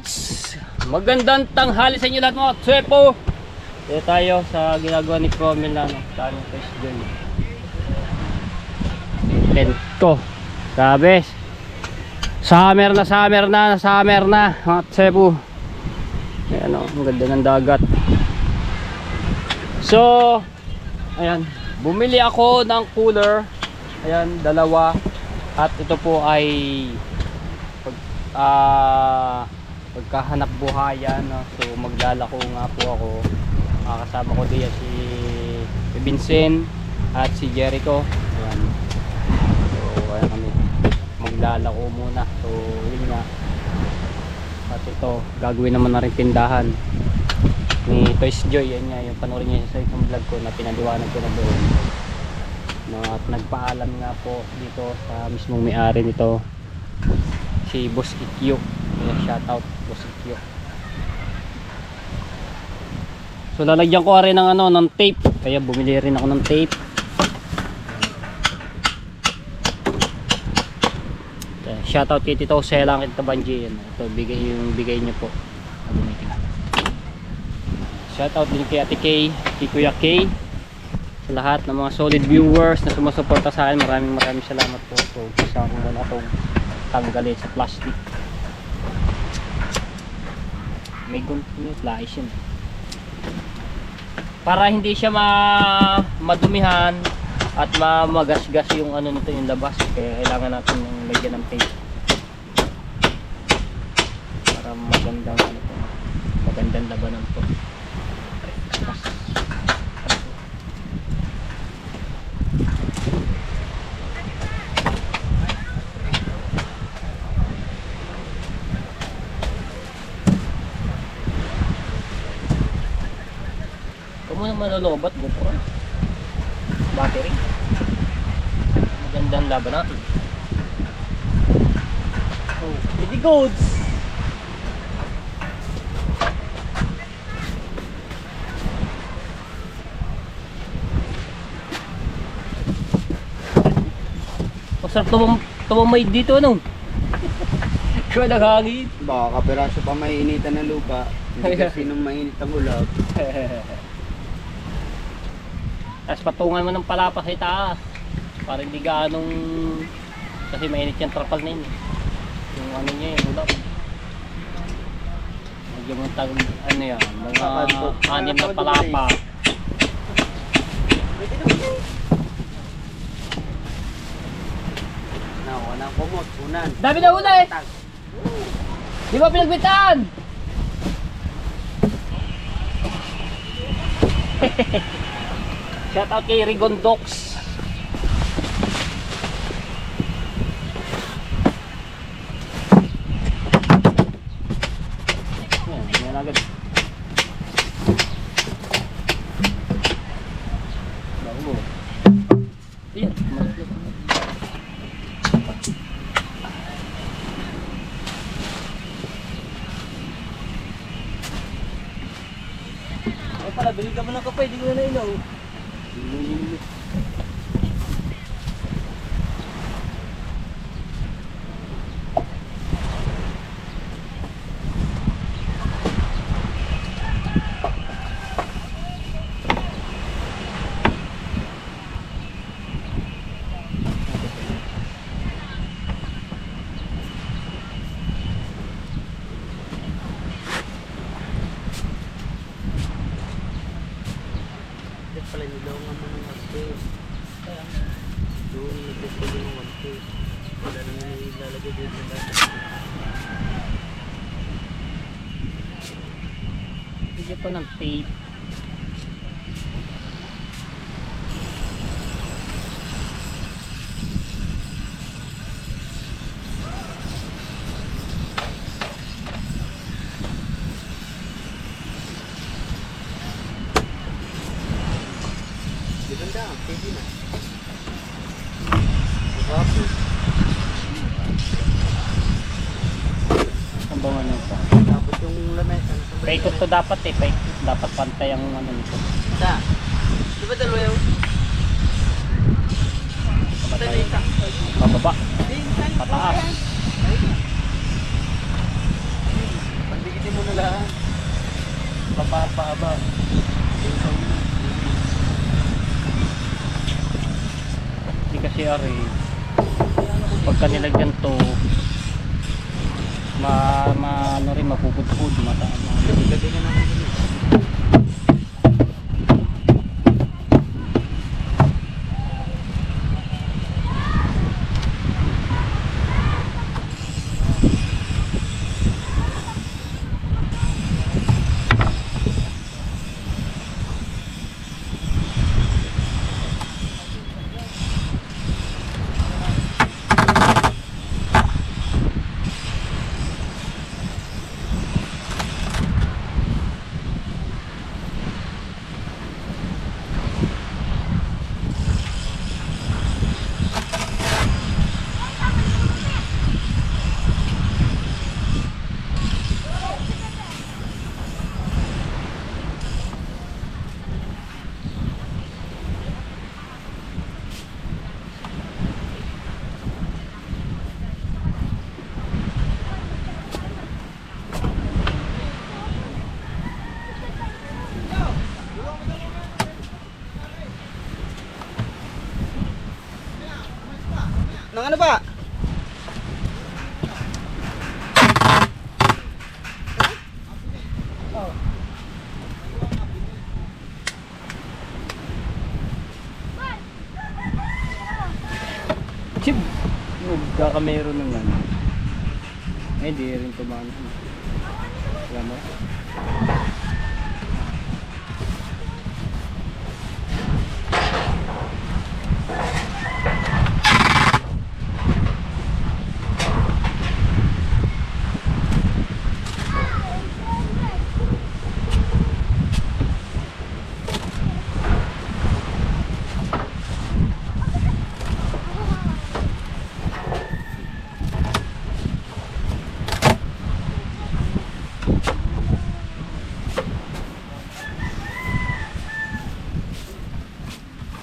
Alright! Magandang tanghali sa inyo lahat mga tsepo. Dito tayo sa ginagawa ni Promel na tanong fish dyan. Tento. Grabe. Summer na mga tsepo. Ayan o, ang ganda ng dagat. So, ayan. Bumili ako ng cooler. Ayan, dalawa. At ito po ay pagkahanap buhayan, no? So maglalako nga po ako. Kasama ko diyan si Vincent at si Jericho. Ayan. So ayan kami, maglalako muna. So yun nga. At ito, gagawin naman na rin tindahan ni Toys Joy. Yan nga, yung panoorin niya sa isang vlog ko na pinaliwanag ko na doon, no? At nagpaalam nga po dito sa mismong may-ari nito, si Boss Ikyo. Shout out Boss Ikyo. So lalagyan ko rin ng ng tape. Kaya bumili rin ako ng tape. Shout out kay Tito Selang at Tabanji. Ito bigay niyo po. Shout out din kay Ate Kay, kay Kuya Kay, sa lahat ng mga solid viewers na sumusuporta sa akin. Maraming salamat po. So kasama mo na itong tanggalin sa plastic. May lais yun para hindi siya madumihan at magasgas yung nito, yung labas. Kaya kailangan natin ng lagyan ng paint para magandang labanan po. Muna manulobat GoPro battery, magandang laban natin. Oh, pretty goods. Masarap tumamay dito kaya naghangin. Baka kapiraso pa may initan ng lupa. Hindi kasi nung mainit ang ulap. Tapos patungan mo ng palapas sa itaas para hindi ganong, kasi mainit yung trapal na yun, yung niya, yung ulap. Medyo mong yan, mga anim na palapa. Wanang kumot, unan. Dami na una eh! Di ba pinagbitaan? Shout out kay Rigondox. Yan agad. Bago. Ayan. Ay pala, bili ka mo ng kapay, di ko na inaw. Pala nilaw nga mo ng 1K. Doon nagdagdag ng 1K. Wala naman ilalagay dito sa data. Bigyan pa ng tape. Ganda, pwede na. Ang bango nito. Tapos yung lamesa. Paikot to dapat eh. Paikot. Dapat pantay ang nito. Sa? Di ba dalawa yung? Patay na isa. Pababa. Pataas. ano lang. Papapaba. Hindi kasi ari. Pagka nilagyan to, ano rin, mapupudpud, matama. Lagay na namin yun. Nang ano ba? Chip! Magkakamero ng ano. Eh, di rin tumano. Alam mo?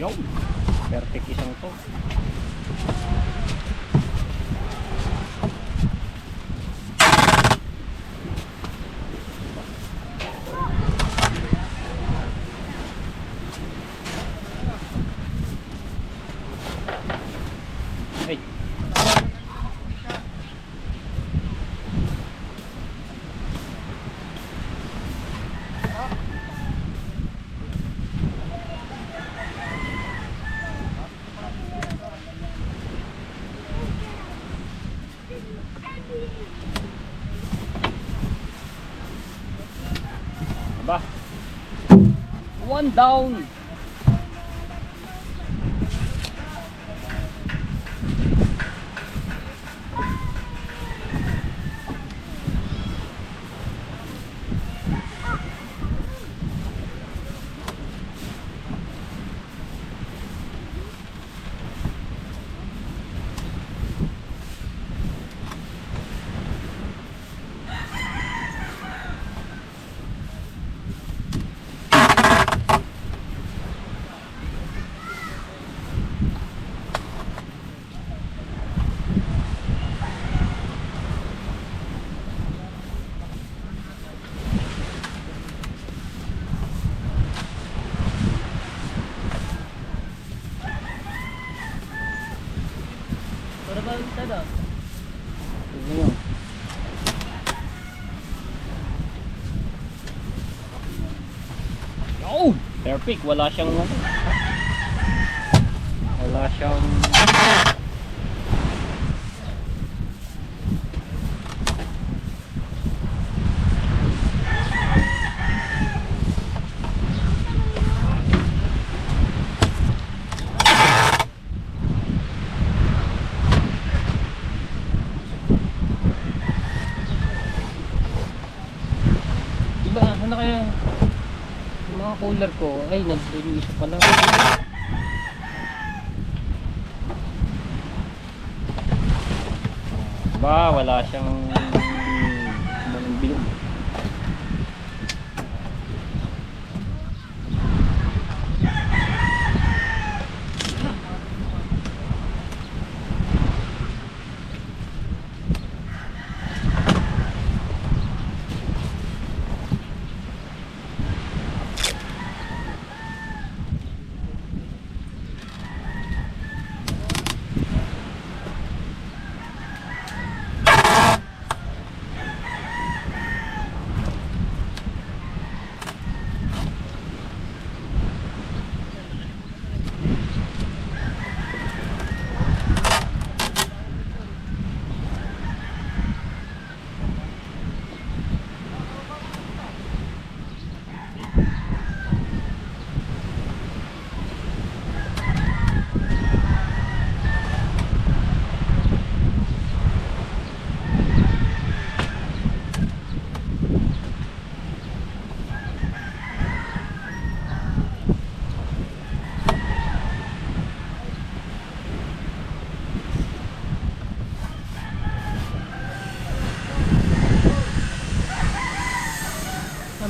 Yung perfect isang to. Hey. Aba. One down. Para ba kita daw? Tignan nyo. Oh! Perfect. Wala siyang ano. Wala siyang iba. Ano kaya yung mga cooler ko? Ay, nag-release pala. Ba, wala siyang bilog.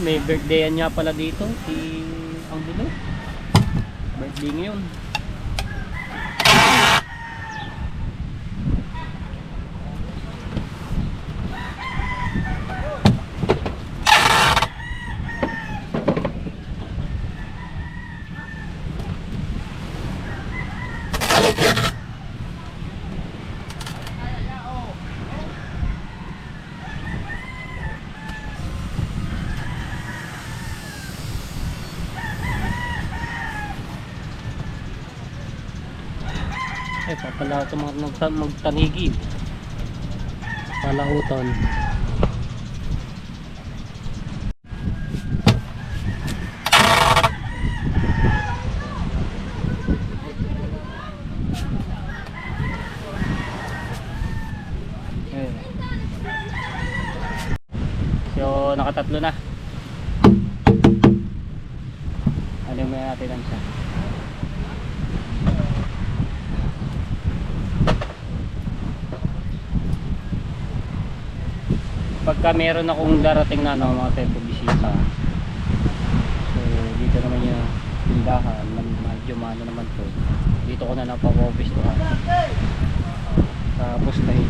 may birthday niya pala dito. Si Angelo. Birthday ngayon. Ay, papala ito mga magtanigi. Palautan. Ayun. So, nakatatlo na. Ano mo natin lang siya. Pagka meron akong darating na mga tempo bisita, so dito naman yung tindahan, medyo mano naman to, dito ko na napag-office to sa postahin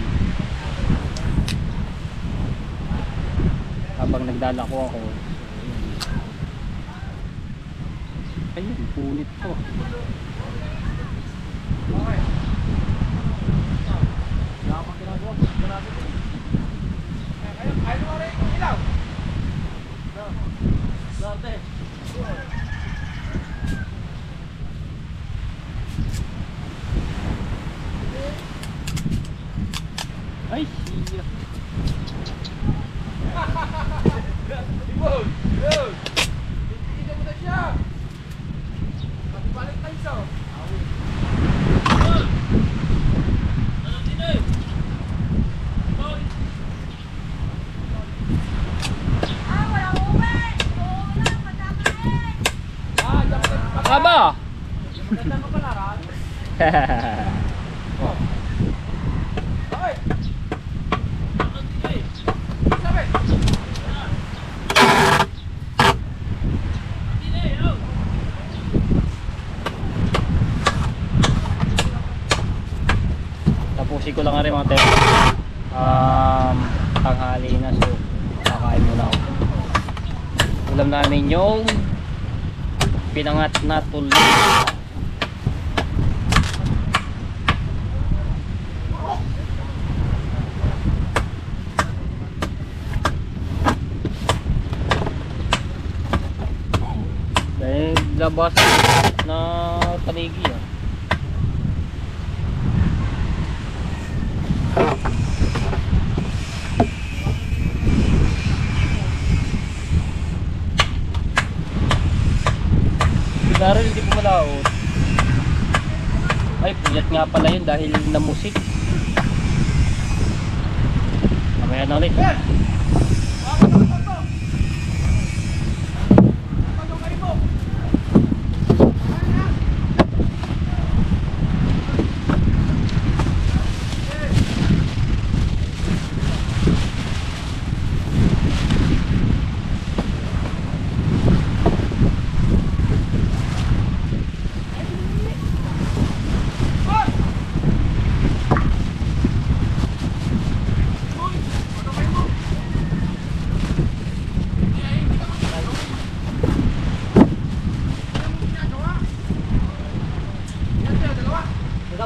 habang nagdalako ako. So ayun, punit to. Ay, siya. Aba! Tapusin ko lang nga rin mga tayo. Tanghali na, so kakain muna ako. Ulam namin yung pinangat na tuloy. Dahil labas na tanigi ah. Daril hindi po malaot. Ay, puyat nga pala yun dahil namusik. Mamaya na ulit.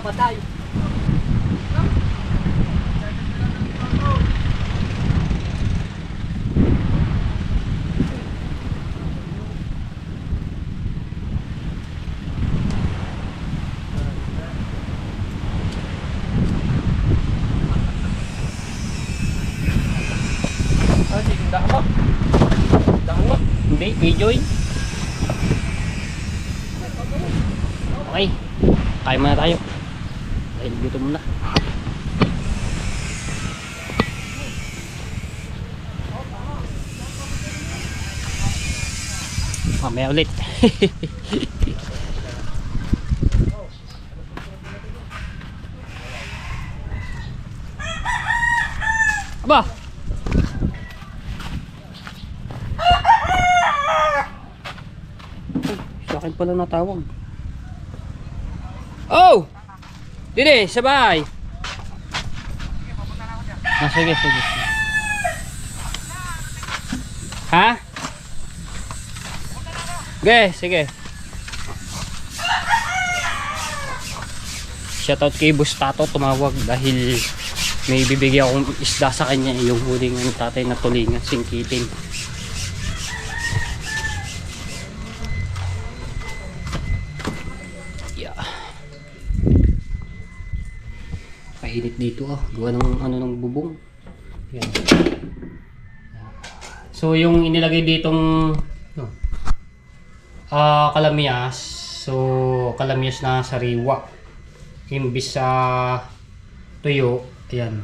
Patay. Hindi, enjoy. Okay, kain muna tayo. Dahil dito muna. Mamaya ulit. Aba! akin pala natawag. Oh! Dili, sa bahay. Ah, sige, sige. Ha? Sige, sige. Shoutout kay Bustato, tumawag dahil may bibigyan akong isda sa kanya, yung huling ng tatay na tulingan, singkitin. Yeah. Pahinit dito gawa ng ano ng bubong. Yan. So yung inilagay ditong kalamyas, so kalamyas na sariwa imbis sa tuyo. Ayan.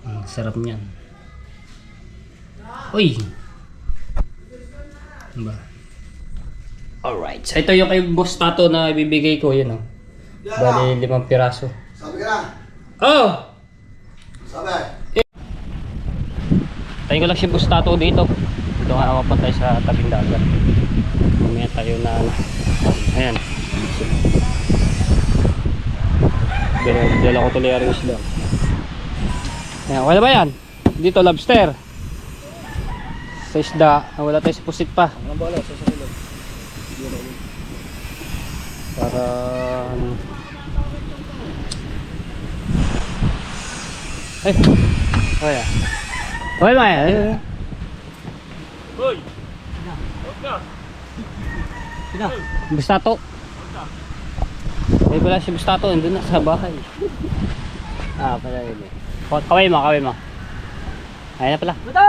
Ang sarap niyan. Uy! Diba? Alright. So ito yung kay Boss Tato na ibibigay ko. Yan Bali 5 piraso. Sabi ka na. Oh! Sabi. Tayo ko lang si Boss Tato dito. Dito nga mapatay sa tabing dagat. Mamaya tayo na ayan. Dala ko tuloy ang isda. Ayan, wala ba yan? Dito lobster. Sa isda, wala tayo sa pusit pa. Ang bala, sa sakilog. Para ay. Oh ya. Oy, ma. Hoy! Huwag ka! Bustato. Ay pala si Bustato, nandun na sa bahay. Pala yun eh. Kaway mo, kaway mo. Ayun na pala. Buto!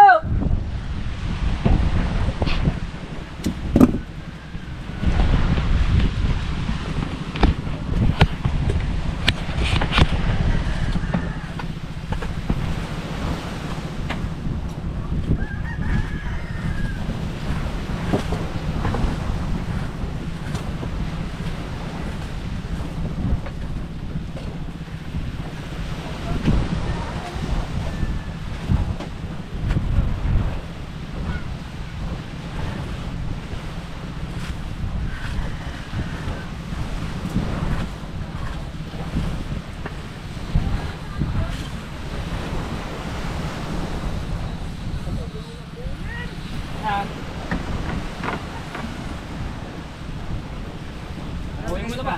Kaway mo na ba?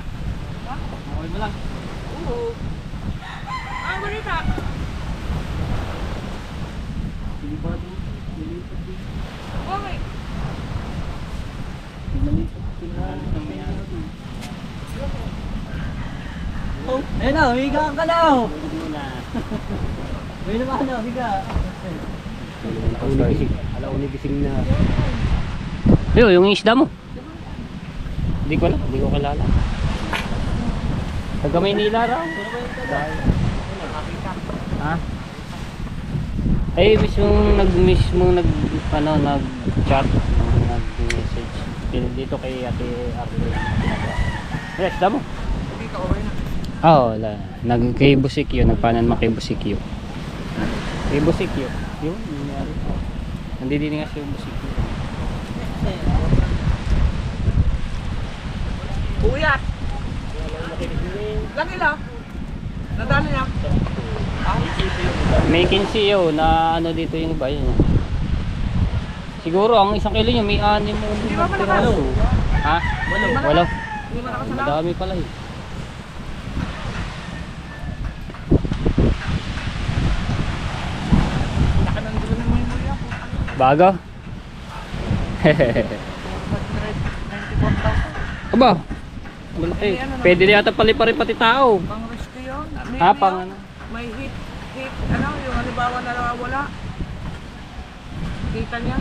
Kaway mo lang. Oo. Marita! Okay. Ayun na, humiga ka na. Ayun naman na, humiga. Alauni gising na. Yo, yung isda mo. Hindi ko alam, hindi ko kalala. Taga Maynila raw. Ha? Ay, mismong nag-chat, nag-message. Dito kay Ate Arlene. Yes, isda mo. Hindi ka okay na. Wala. Kay Busikyo, nagpanan mo kay Busikyo. Kay Busikyo. Yun, nangyari. Nandito nga siya yung Busikyo. Uyat! Lagi lang. Nadali niya. May 15 na ano dito yung iba yun. Siguro ang isang kilo niya may 6 mo. Di ba malakas? Ha? Walo. Hindi mo nakasalaw. Madami pala eh. Laki ng dulo ng may muli ako. Bago? 94,000. Aba. Malaki. Pwede na yata paliparin pati tao. Pang risk yun. May, Pang ano? May hit, ano, yung halimbawa na nawawala. Kita niya.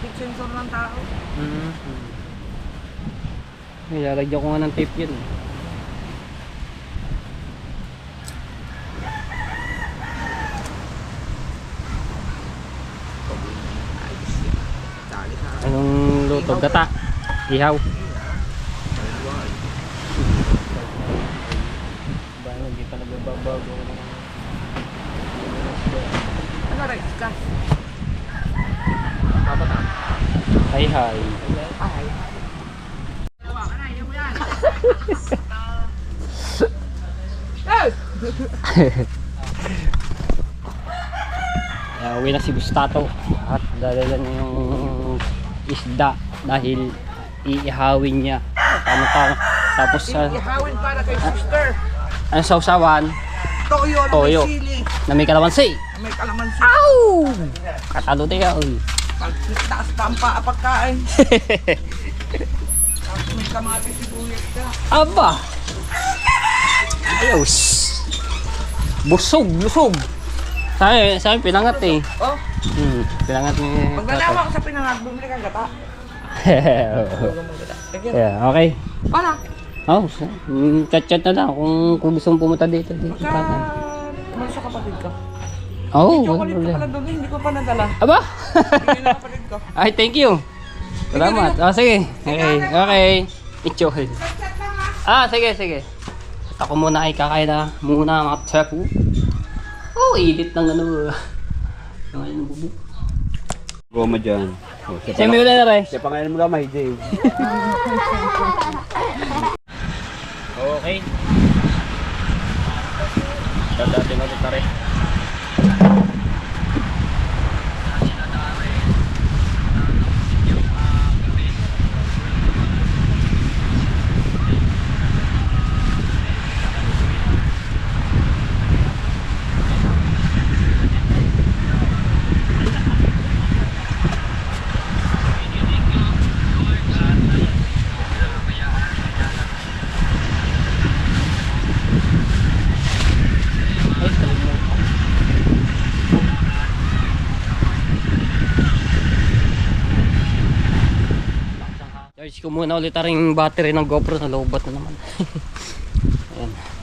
Hit sensor ng tao. Ay, lalagyan ko nga ng tape yun. Anong luto? Gata? Ihaw? Bago, hindi pa nagbabago. Ano rice ka? Hi, hi. Uwi na si Gustato at dadalan niya yung isda dahil iihawin niya. Tapos Ihawin para kay sister. ang sausawan Toyo na Toyo. may sili. na may kalamansi. May kalamansi. Ow! Katalo tayo. Taas pa ang pagkain. Tapos may kamatis sibuyas ka. Aba! Ayos! Busog! Sabi pinangat eh. Oh, Pinangat ni pag nalawa ko sa pinangat, bumili kang gata. Sige. Yeah, okay. Para. Oh, chat-chat na lang kung gusto mong pumunta dito. Pagka, kumano sa kapatid ka. Oh, Chocolate ka pala doon, hindi ko pa nadala. Aba! Hindi na kapatid ko. Ay, thank you. Salamat. Sige. Okay. Enjoy. Sige. At ako muna ay kakain na muna mga chapu. Oh, init ng ano. Yung bubuk. Goma dyan. Oh, Siya may ulan na rin. Siya pa ngayon mo gamay, Dave. Okay. Dadating ulit na rin. Charge ko muna ulit ang battery ng GoPro, na low bat na naman. Ayan.